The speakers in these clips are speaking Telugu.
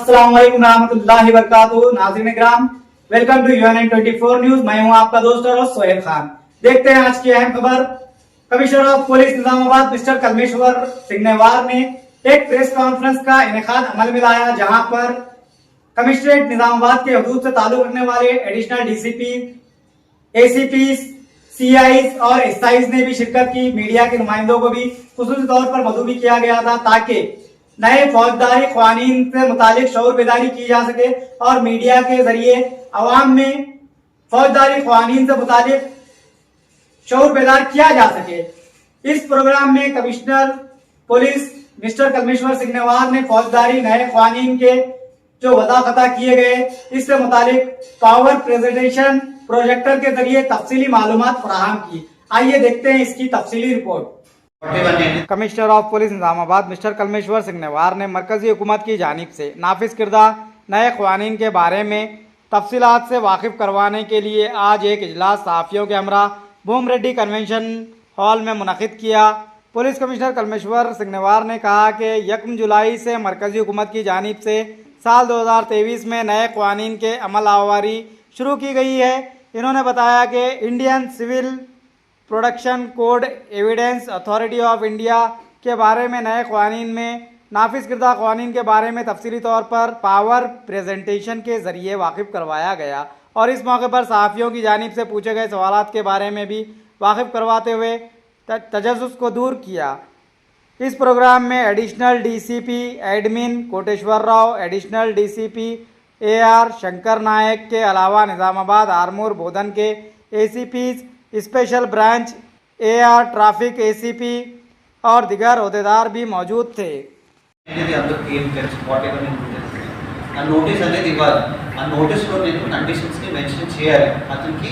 अस्सलाम वालेकुम रहमतुल्लाहि व बरकातुहू। नाज़रीन इकराम, वेलकम टू यूएनएन 24 न्यूज। मैं हूं आपका दोस्त और सोहेब खान। देखते हैं आज की अहम खबर। Commissioner of police Nizamabad mister Kalmeshwar Singh Newar ने एक प्रेस कॉन्फ्रेंस का इनेकाद अमल में लाया, जहां पर कमिश्नरेट निजामाबाद के हदूद से ताल्लुक रखने वाले एडिशनल डीसीपी, एसीपी, सीआईज और एसआईज ने भी शिरकत की। मीडिया के नुमाइंदों को भी खुसूसी तौर पर मदऊ भी किया गया था, ताकि नए फौजदारी क़वानीन से मुतालिक शऊर बेदारी की जा सके और मीडिया के जरिए अवाम में फौजदारी क़वानीन से मुतालिक शऊर बेदार किया जा सके। इस प्रोग्राम में commissioner police mister Kalmeshwar Singh Newar ने फौजदारी नए क़वानीन के जो वदा खता किए गए, इससे मुतालिक पावर प्रेजेंटेशन प्रोजेक्टर के जरिए तफसीली मालूमात फराहम की। आइए देखते हैं इसकी तफसीली report. Commissioner of police Nizamabad mister Kalmeshwar Singh Newar ने मरकजी हुकूमत की जानिब से नाफिज किरदा नए क़वानीन के बारे में तफसीलात से वाकिफ करवाने के लिए आज एक इजलास सहाफ़ियों के हमरा भूम रेड्डी कन्वेंशन हॉल में मुनक़िद किया। पुलिस कमिश्नर कलमेश्वर सिंह नेवार ने कहा कि 1 जुलाई से मरकजी हुकूमत की जानिब से साल 2023 में नए क़वानीन के अमल आवारी शुरू की गई है। इन्होंने बताया कि Indian civil production code evidence authority of India के बारे में नए क़वानीन में नाफिज किरदा क़वानीन के बारे में तफसीली तौर पर पावर प्रेजेंटेशन के ज़रिए वाकिफ़ करवाया गया और इस मौके पर सहाफ़ियों की जानिब से पूछे गए सवालात के बारे में भी वाकिफ़ करवाते हुए तजस्सुस को दूर किया। इस प्रोग्राम में additional DCP admin Koteswara Rao, additional DCP AR Shankar Naik के अलावा निज़ामाबाद आरमूर बोधन के ACPs, special branch AR traffic ACP और दिगर अहदेदार भी मौजूद थे। నోటీస్ అనేది ఇవ్వాలి. ఆ నోటీస్లో నేను కండిషన్స్ని మెన్షన్ చేయాలి. అతనికి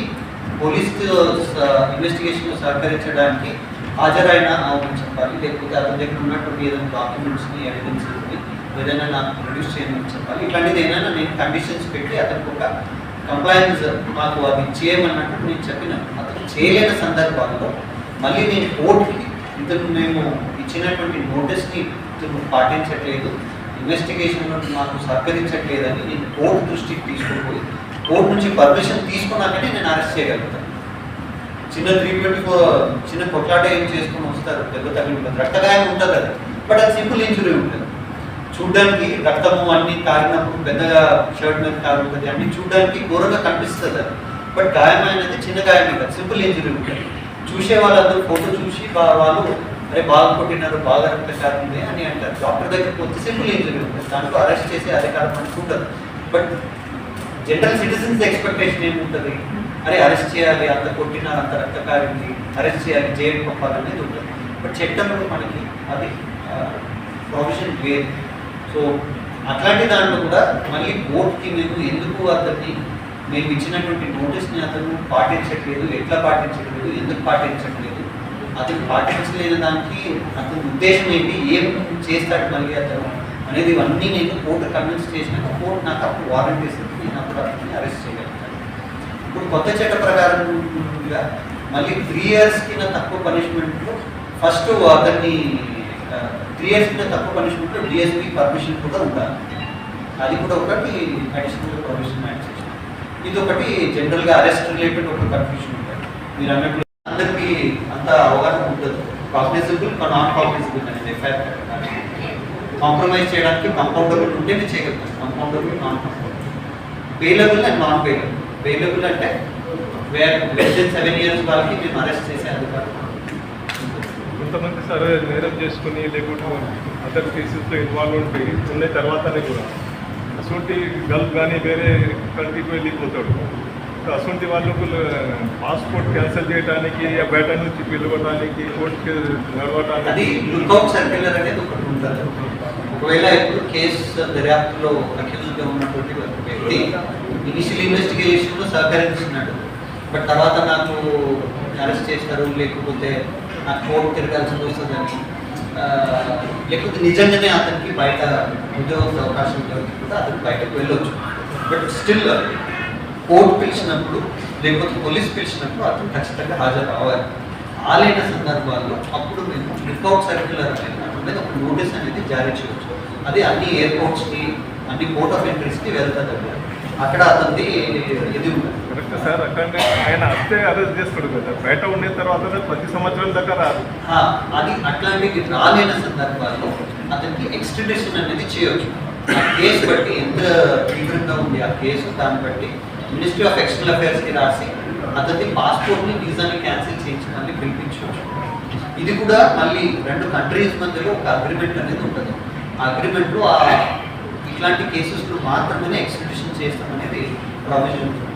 పోలీస్ ఇన్వెస్టిగేషన్లో సహకరించడానికి హాజరైన అని చెప్పాలి, లేకపోతే అతని దగ్గర ఉన్నటువంటి ఏదైనా డాక్యుమెంట్స్ని ఎవిడెన్సెస్ని ఏదైనా నాకు ప్రొడ్యూస్ చేయమని చెప్పాలి. ఇట్లాంటిది ఏదైనా నేను కండిషన్స్ పెట్టి అతనికి ఒక కంప్లైన్స్ మాకు అది చేయమన్నట్టు నేను చెప్పినాను. అతను చేయలేని సందర్భాల్లో మళ్ళీ నేను కోర్టుకి ఇతను మేము ఇచ్చినటువంటి నోటీస్ని ఇతను పాటించట్లేదు, ఇన్వెస్టిగేషన్లో మాకు సహకరించట్లేదని నేను కోర్టు దృష్టికి తీసుకుపోయి కోర్టు నుంచి పర్మిషన్ తీసుకున్నాకనే నేను అరెస్ట్ చేయగలుగుతాను. చిన్న 324 చిన్న కొట్లాట ఏం చేసుకుని వస్తారు, దెబ్బ తగిలి ఉంటుంది, రక్తగాయం ఉంటుంది, అది బట్ అది సింపుల్ ఇంజురీ ఉంటుంది. చూడడానికి రక్తము అన్ని కారినప్పుడు పెద్దగా షర్ట్ మీద కారుతుంది, అన్ని చూడడానికి ఘోరంగా కనిపిస్తుంది అది, బట్ గాయమైనది చిన్న గాయం కాదు, సింపుల్ ఇంజురీ ఉంటుంది. చూసే వాళ్ళందరూ ఫోటో చూసి వాళ్ళు అరే బాగా కొట్టినారు, బాగా రక్తకారం ఉంది అని అంటారు. డాక్టర్ దగ్గరికి వచ్చి సింపుల్ ఇంజురీ ఉంటుంది, దాంట్లో అరెస్ట్ చేసే అధికారం మనకు ఉంటుంది. బట్ జనరల్ సిటిజన్స్ ఎక్స్పెక్టేషన్ ఏముంటుంది, అరే అరెస్ట్ చేయాలి, అంత కొట్టినారు, అంత రక్తకారింది, అరెస్ట్ చేయాలి, జైలు పంపాలనేది ఉంటుంది. బట్ చట్టంలో మనకి అది ప్రొవిజన్ వేరు. సో అట్లాంటి దాంట్లో కూడా మళ్ళీ కోర్టుకి మేము ఎందుకు అతన్ని మేము ఇచ్చినటువంటి నోటీస్ని అతను పాటించట్లేదు, ఎట్లా పాటించట్లేదు, ఎందుకు పాటించట్లేదు, అతను పాటించలేని దానికి అతని ఉద్దేశం ఏంటి, ఏం చేస్తాడు మళ్ళీ అతను అనేది ఇవన్నీ నేను కోర్టు కన్విన్స్ చేసినాక కోర్టు నాకు అప్పుడు వారెంట్ ఇస్తుంది, నేను అప్పుడు అతన్ని అరెస్ట్ చేయగలుగుతాను. ఇప్పుడు కొత్త చట్ట ప్రకారంగా మళ్ళీ 3 years కింద తక్కువ పనిష్మెంట్లో ఫస్ట్ అతన్ని 3 years కింద తక్కువ పనిష్మెంట్లో DSP పర్మిషన్ కూడా ఉండాలి. అది కూడా ఒకటి అడిషనల్ పర్మిషన్ యాడ్ చేసిన. ఇది ఒకటి జనరల్గా అరెస్ట్ రిలేటెడ్ ఒక కన్ఫ్యూషన్ ఉంటుంది. మీరు అన్నట్లు అందరికీ అంత అవగాహన ఉంటుంది. కాగ్నిజబుల్, నాన్ కాగ్నిజబుల్ అనేది ఎఫ్ఐఆర్ కాంప్రమైజ్ చేయడానికి కంపౌండబుల్ ఉంటేనే చేయగలుగుతాం. Compoundable, non compoundable, bailable and non bailable. Bailable అంటే less than 7 years వాళ్ళకి మేము అరెస్ట్ చేసే అధికారం. కొంతమంది సరే నేరం చేసుకుని లేకుంటే అదర్ కేసెస్లో ఇన్వాల్వ్ ఉంటాయి ఉన్న తర్వాతనే కూడా అసొంటి గల్ఫ్ కానీ వేరే కంట్రీకి వెళ్ళిపోతాడు. అసొంటి వాళ్ళకు పాస్పోర్ట్ క్యాన్సిల్ చేయడానికి, బయట నుంచి పిలవడానికి, కోర్టుకి నడవడానికి అది లుక్అవుట్ సర్క్యులర్ అనేది ఒకటి ఉంటుంది. ఒకవేళ ఇప్పుడు కేసు దర్యాప్తులో అక్యూజ్గా ఉన్నటువంటి వ్యక్తి ఇనిషియల్ ఇన్వెస్టిగేషన్లో సహకరించినాడు, బట్ తర్వాత నాకు అరెస్ట్ చేస్తారు, లేకపోతే నాకు కోర్టు తిరగాల్సి వస్తుందని, లేకపోతే నిజంగానే అతనికి బయట ఉద్యోగం అవకాశం దొరికితే అతను బయటకు వెళ్ళొచ్చు. బట్ స్టిల్ కోర్టు పిలిచినప్పుడు లేకపోతే పోలీస్ పిలిచినప్పుడు అతను ఖచ్చితంగా హాజరు అవ్వాలి. ఆలైన సందర్భాల్లో అప్పుడు మేము లుక్అవుట్ సర్క్యులర్ అనేది అతని మీద ఒక నోటీస్ అనేది జారీ చేయవచ్చు. అది అన్ని ఎయిర్పోర్ట్స్కి అన్ని పోర్ట్ ఆఫ్ ఎంట్రీస్కి వెళ్తుంది. అక్కడ అతనిది ఇది ఉంటుంది. Correct sir. అక్కడ ఆయన వస్తే అరెస్ట్ చేస్తాడు కదా, బయట ఉండిన తర్వాత ప్రతి సంవత్సరం దాకా రాదు. అది అట్లాంటివి రాలేని సందర్భాల్లో అతనికి ఎక్స్ట్రడిషన్ అనేది చేయవచ్చు. ఆ కేసు బట్టి ఎంత తీవ్రంగా ఉంది ఆ కేసు, దాన్ని బట్టి మినిస్ట్రీ ఆఫ్ ఎక్స్టర్నల్ అఫైర్స్కి రాసి అతని పాస్పోర్ట్ని వీసాని క్యాన్సిల్ చేయించడానికి పిలిపించవచ్చు. ఇది కూడా మళ్ళీ రెండు కంట్రీస్ మధ్యలో ఒక అగ్రిమెంట్ అనేది ఉంటుంది. ఆ అగ్రిమెంట్లో ఇట్లాంటి కేసెస్లో మాత్రమే ఎక్స్ట్రడిషన్ చేస్తామనేది ప్రొవిజన్ ఉంటుంది.